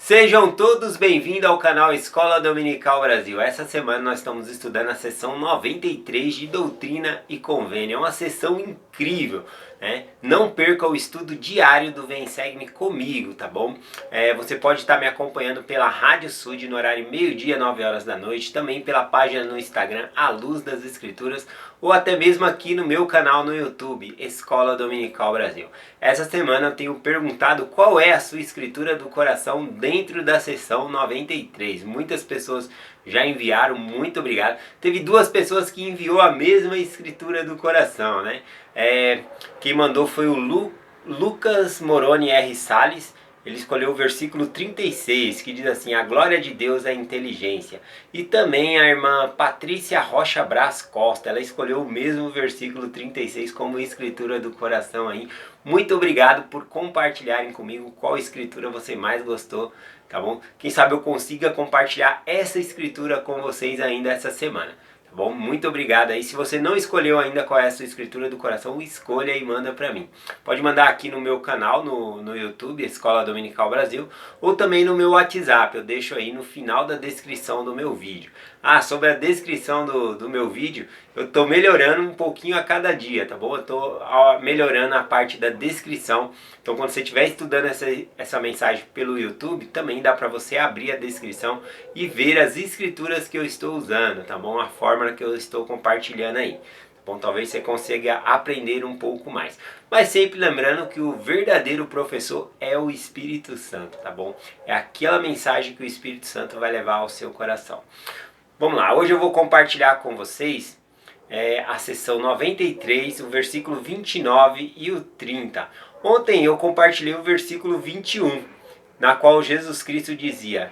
Sejam todos bem-vindos ao canal Escola Dominical Brasil. Essa semana nós estamos estudando a sessão 93 de Doutrina e Convênio. É uma sessão incrível, né? Não perca o estudo diário do Vem Segue-me comigo, tá bom? Você pode estar me acompanhando pela Rádio Sud no horário meio-dia, 9 horas da noite, também pela página no Instagram, A Luz das Escrituras, ou até mesmo aqui no meu canal no YouTube, Escola Dominical Brasil. Essa semana eu tenho perguntado qual é a sua escritura do coração dentro da sessão 93. Muitas pessoas já enviaram, muito obrigado. Teve duas pessoas que enviou a mesma escritura do coração, né? Quem mandou foi o Lucas Moroni R. Salles. Ele escolheu o versículo 36, que diz assim: a glória de Deus é a inteligência. E também a irmã Patrícia Rocha Braz Costa, ela escolheu o mesmo versículo 36 como escritura do coração aí. Muito obrigado por compartilharem comigo qual escritura você mais gostou, tá bom? Quem sabe eu consiga compartilhar essa escritura com vocês ainda essa semana. Bom, muito obrigado aí. Se você não escolheu ainda qual é a sua escritura do coração, escolha e manda para mim. Pode mandar aqui no meu canal, no YouTube, Escola Dominical Brasil, ou também no meu WhatsApp. Eu deixo aí no final da descrição do meu vídeo. Sobre a descrição do meu vídeo, eu estou melhorando um pouquinho a cada dia, tá bom? Eu estou melhorando a parte da descrição. Então, quando você estiver estudando essa mensagem pelo YouTube, também dá para você abrir a descrição e ver as escrituras que eu estou usando, tá bom? A forma que eu estou compartilhando aí. Bom, talvez você consiga aprender um pouco mais. Mas sempre lembrando que o verdadeiro professor é o Espírito Santo, tá bom? É aquela mensagem que o Espírito Santo vai levar ao seu coração. Vamos lá, hoje eu vou compartilhar com vocês a sessão 93, o versículo 29 e o 30. Ontem eu compartilhei o versículo 21, na qual Jesus Cristo dizia: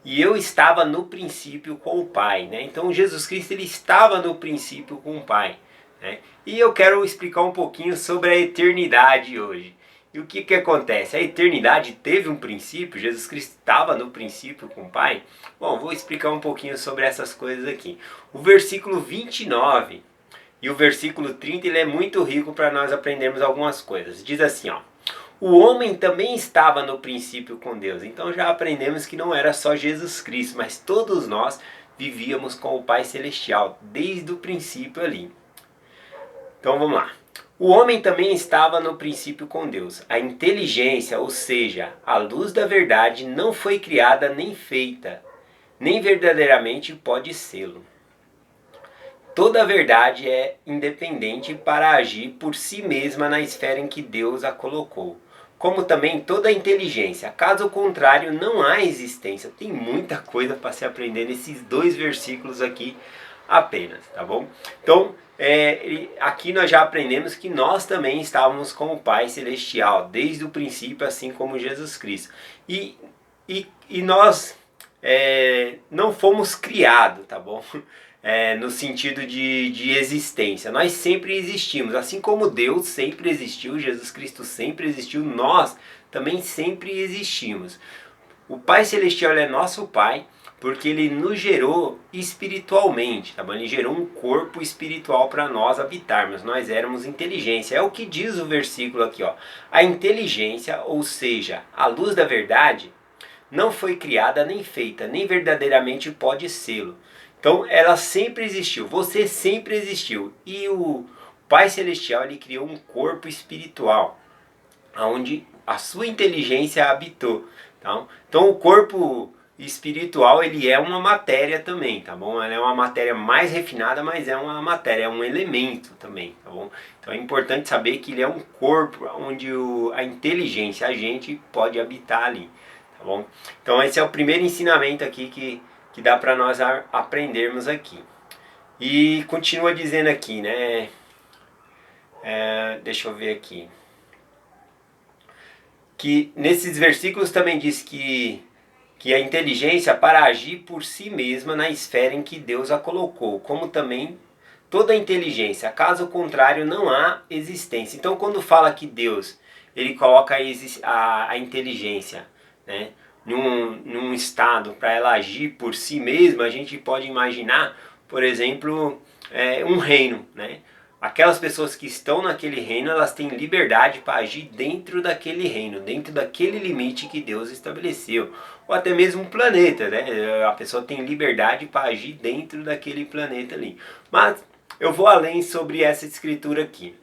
e eu estava no princípio com o Pai, né? Então Jesus Cristo ele estava no princípio com o Pai, né? E eu quero explicar um pouquinho sobre a eternidade hoje. E o que acontece? A eternidade teve um princípio, Jesus Cristo estava no princípio com o Pai. Bom, vou explicar um pouquinho sobre essas coisas aqui. O versículo 29 e o versículo 30 ele é muito rico para nós aprendermos algumas coisas. Diz assim, ó: o homem também estava no princípio com Deus. Então já aprendemos que não era só Jesus Cristo, mas todos nós vivíamos com o Pai Celestial, desde o princípio ali. Então vamos lá. O homem também estava no princípio com Deus. A inteligência, ou seja, a luz da verdade, não foi criada nem feita, nem verdadeiramente pode sê-lo. Toda a verdade é independente para agir por si mesma na esfera em que Deus a colocou, como também toda a inteligência. Caso contrário, não há existência. Tem muita coisa para se aprender nesses dois versículos aqui apenas, tá bom? Então, aqui nós já aprendemos que nós também estávamos com o Pai Celestial, desde o princípio, assim como Jesus Cristo. E nós não fomos criados, tá bom? No sentido de existência. Nós sempre existimos, assim como Deus sempre existiu, Jesus Cristo sempre existiu, nós também sempre existimos. O Pai Celestial é nosso Pai porque Ele nos gerou espiritualmente, tá bom? Ele gerou um corpo espiritual para nós habitarmos, nós éramos inteligência. É o que diz o versículo aqui, ó. A inteligência, ou seja, a luz da verdade, não foi criada nem feita, nem verdadeiramente pode sê-lo. Então ela sempre existiu, você sempre existiu. E o Pai Celestial ele criou um corpo espiritual, onde a sua inteligência habitou. Tá? Então o corpo espiritual ele é uma matéria também, tá bom? Ela é uma matéria mais refinada, mas é uma matéria, é um elemento também, tá bom? Então é importante saber que ele é um corpo onde a inteligência, a gente pode habitar ali, tá bom? Então esse é o primeiro ensinamento aqui que dá para nós aprendermos aqui. E continua dizendo aqui, né? Deixa eu ver aqui. Que nesses versículos também diz que a inteligência para agir por si mesma na esfera em que Deus a colocou, como também toda a inteligência. Caso contrário, não há existência. Então, quando fala que Deus ele coloca a inteligência, né, num estado para ela agir por si mesma, a gente pode imaginar, por exemplo, um reino, né? aquelas pessoas que estão naquele reino, elas têm liberdade para agir dentro daquele reino, dentro daquele limite que Deus estabeleceu. Ou até mesmo um planeta, né? A pessoa tem liberdade para agir dentro daquele planeta ali. Mas eu vou além sobre essa escritura aqui,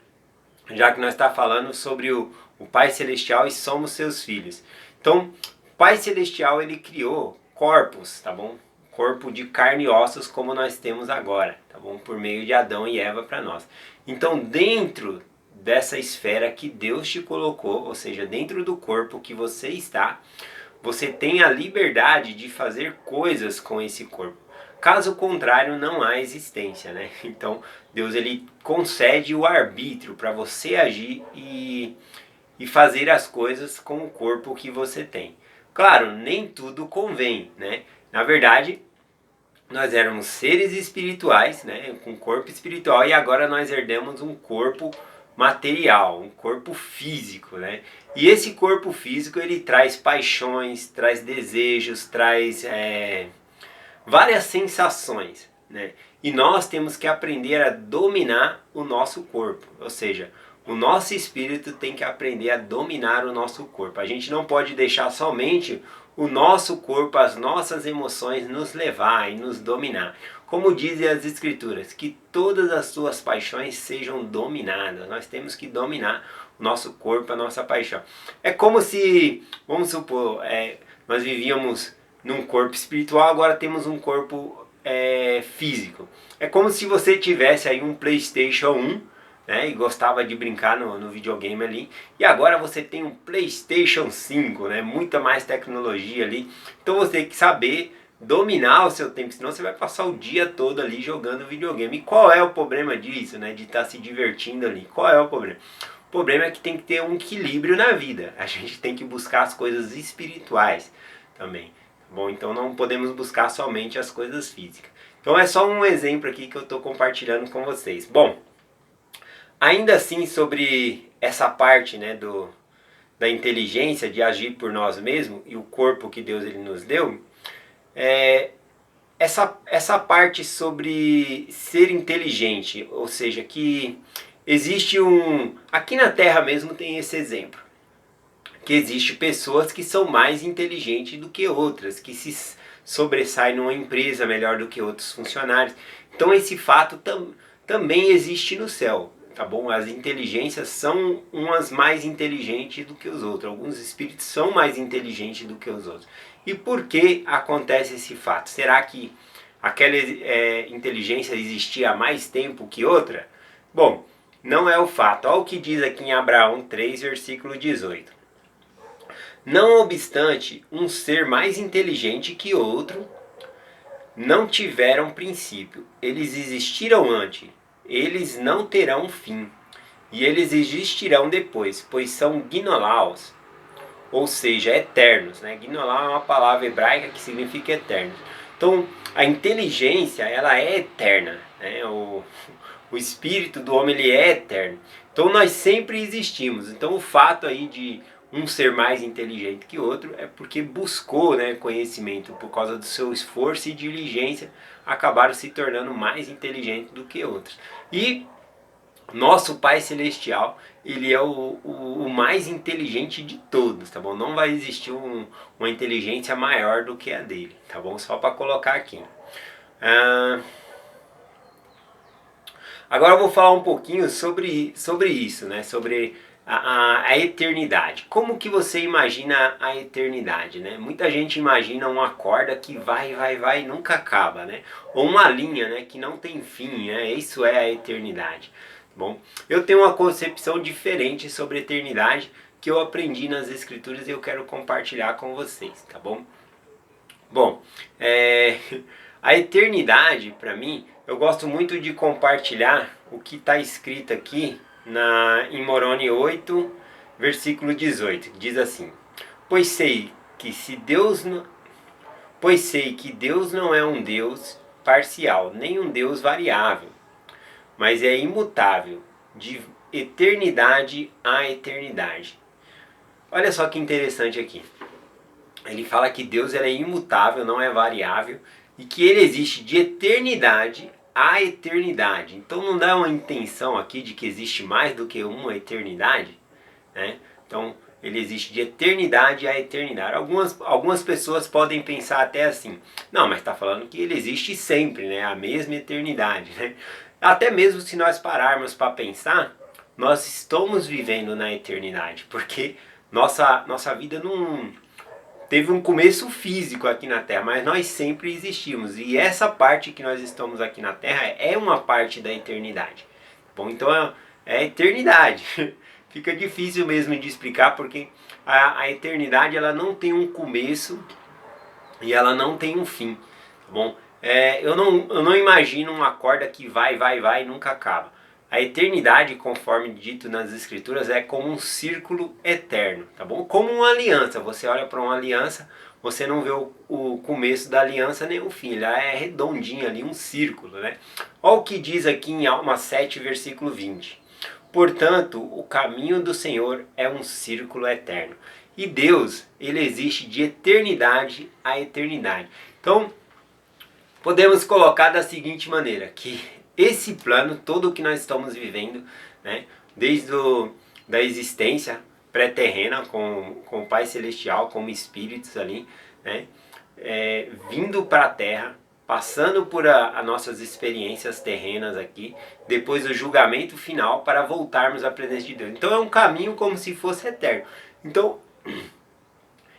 já que nós está falando sobre o Pai Celestial e somos seus filhos. Então, o Pai Celestial, ele criou corpos, tá bom? Corpo de carne e ossos como nós temos agora, tá bom? Por meio de Adão e Eva para nós. Então, dentro dessa esfera que Deus te colocou, ou seja, dentro do corpo que você está, você tem a liberdade de fazer coisas com esse corpo. Caso contrário, não há existência, né? Então, Deus ele concede o arbítrio para você agir e fazer as coisas com o corpo que você tem. Claro, nem tudo convém, né? Na verdade, nós éramos seres espirituais, né, com corpo espiritual, e agora nós herdamos um corpo material, um corpo físico, né? E esse corpo físico ele traz paixões, traz desejos, traz várias sensações, né? E nós temos que aprender a dominar o nosso corpo, ou seja, o nosso espírito tem que aprender a dominar o nosso corpo. A gente não pode deixar somente o nosso corpo, as nossas emoções nos levar e nos dominar. Como dizem as escrituras, que todas as suas paixões sejam dominadas. Nós temos que dominar o nosso corpo, a nossa paixão. É como se, vamos supor, nós vivíamos num corpo espiritual, agora temos um corpo físico. É como se você tivesse aí um PlayStation 1, né, e gostava de brincar no videogame ali, e agora você tem um PlayStation 5, né, muita mais tecnologia ali. Então você tem que saber dominar o seu tempo, senão você vai passar o dia todo ali jogando videogame. E qual é o problema disso, né, de estar se divertindo ali? Qual é o problema? O problema é que tem que ter um equilíbrio na vida. A gente tem que buscar as coisas espirituais também. Bom, então não podemos buscar somente as coisas físicas. Então é só um exemplo aqui que eu estou compartilhando com vocês. Bom, ainda assim sobre essa parte, né, da inteligência de agir por nós mesmos e o corpo que Deus ele nos deu, essa parte sobre ser inteligente, ou seja, que existe aqui na Terra mesmo tem esse exemplo, que existe pessoas que são mais inteligentes do que outras, que se sobressaem numa empresa melhor do que outros funcionários. Então esse fato também existe no céu, tá bom? As inteligências são umas mais inteligentes do que os outros. Alguns espíritos são mais inteligentes do que os outros. E por que acontece esse fato? Será que aquela inteligência existia há mais tempo que outra? Bom, não é o fato. Olha o que diz aqui em Abraão 3, versículo 18. Não obstante, um ser mais inteligente que outro não tiveram princípio. Eles existiram antes, eles não terão fim, e eles existirão depois, pois são gnolaos, ou seja, eternos, né? Gnolau é uma palavra hebraica que significa eternos. Então, a inteligência, ela é eterna, né? O espírito do homem, ele é eterno. Então, nós sempre existimos. Então, o fato aí de um ser mais inteligente que outro é porque buscou, né, conhecimento, por causa do seu esforço e diligência, acabaram se tornando mais inteligentes do que outros. E nosso Pai Celestial, ele é o mais inteligente de todos, tá bom? Não vai existir uma inteligência maior do que a dele, tá bom? Só para colocar aqui. Agora eu vou falar um pouquinho sobre isso, né? Sobre a eternidade. Como que você imagina a eternidade, né? Muita gente imagina uma corda que vai e nunca acaba, né? Ou uma linha, né, que não tem fim, né? Isso é a eternidade. Bom, eu tenho uma concepção diferente sobre a eternidade que eu aprendi nas escrituras e eu quero compartilhar com vocês, tá bom? Bom, a eternidade, para mim, eu gosto muito de compartilhar o que está escrito aqui em Moroni 8, versículo 18, que diz assim: Pois sei que Deus não é um Deus parcial, nem um Deus variável, mas é imutável, de eternidade a eternidade. Olha só que interessante aqui. Ele fala que Deus é imutável, não é variável, e que ele existe de eternidade a eternidade. Então não dá uma intenção aqui de que existe mais do que uma eternidade, né? Então ele existe de eternidade a eternidade. Algumas pessoas podem pensar até assim, não, mas está falando que ele existe sempre, né? A mesma eternidade, né? Até mesmo se nós pararmos para pensar, nós estamos vivendo na eternidade, porque nossa vida não teve um começo físico aqui na Terra, mas nós sempre existimos. E essa parte que nós estamos aqui na Terra é uma parte da eternidade. Bom, então é a eternidade. Fica difícil mesmo de explicar porque a eternidade ela não tem um começo e ela não tem um fim. Tá bom? Eu não imagino uma corda que vai e nunca acaba. A eternidade, conforme dito nas escrituras, é como um círculo eterno, tá bom? Como uma aliança. Você olha para uma aliança, você não vê o começo da aliança nem o fim. Ela é redondinha ali, um círculo, né? Olha o que diz aqui em Alma 7, versículo 20. Portanto, o caminho do Senhor é um círculo eterno. E Deus, ele existe de eternidade a eternidade. Então, podemos colocar da seguinte maneira, que esse plano, todo o que nós estamos vivendo, né, desde da existência pré-terrena com o Pai Celestial, como espíritos ali, né, vindo para a Terra, passando por as nossas experiências terrenas aqui, depois o julgamento final para voltarmos à presença de Deus. Então é um caminho como se fosse eterno. Então,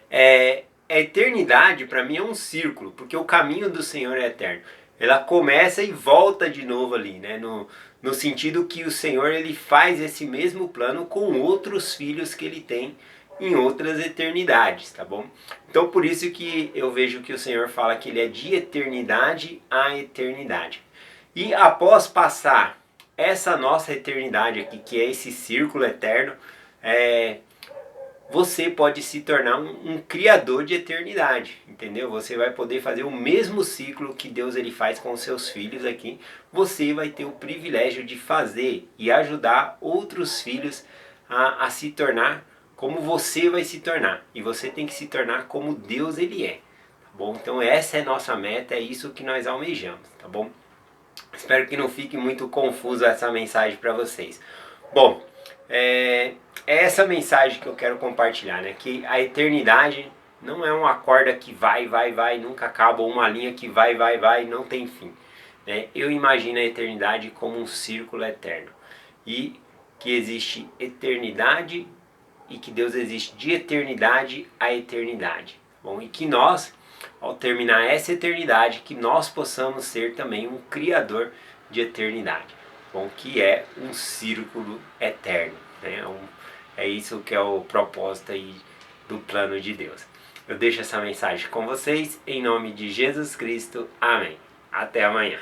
a eternidade para mim é um círculo, porque o caminho do Senhor é eterno. Ela começa e volta de novo ali, né? No sentido que o Senhor ele faz esse mesmo plano com outros filhos que ele tem em outras eternidades, tá bom? Então por isso que eu vejo que o Senhor fala que ele é de eternidade a eternidade. E após passar essa nossa eternidade aqui, que é esse círculo eterno, você pode se tornar um criador de eternidade, entendeu? Você vai poder fazer o mesmo ciclo que Deus ele faz com os seus filhos aqui. Você vai ter o privilégio de fazer e ajudar outros filhos a se tornar como você vai se tornar. E você tem que se tornar como Deus ele é, tá bom? Então essa é nossa meta, é isso que nós almejamos, tá bom? Espero que não fique muito confuso essa mensagem para vocês. Bom, é essa mensagem que eu quero compartilhar, né? Que a eternidade não é uma corda que vai, nunca acaba, ou uma linha que vai, não tem fim, né? Eu imagino a eternidade como um círculo eterno e que existe eternidade e que Deus existe de eternidade a eternidade. Bom, e que nós, ao terminar essa eternidade, que nós possamos ser também um criador de eternidade, bom, que é um círculo eterno, né? É isso que é o propósito aí do plano de Deus. Eu deixo essa mensagem com vocês, em nome de Jesus Cristo. Amém. Até amanhã.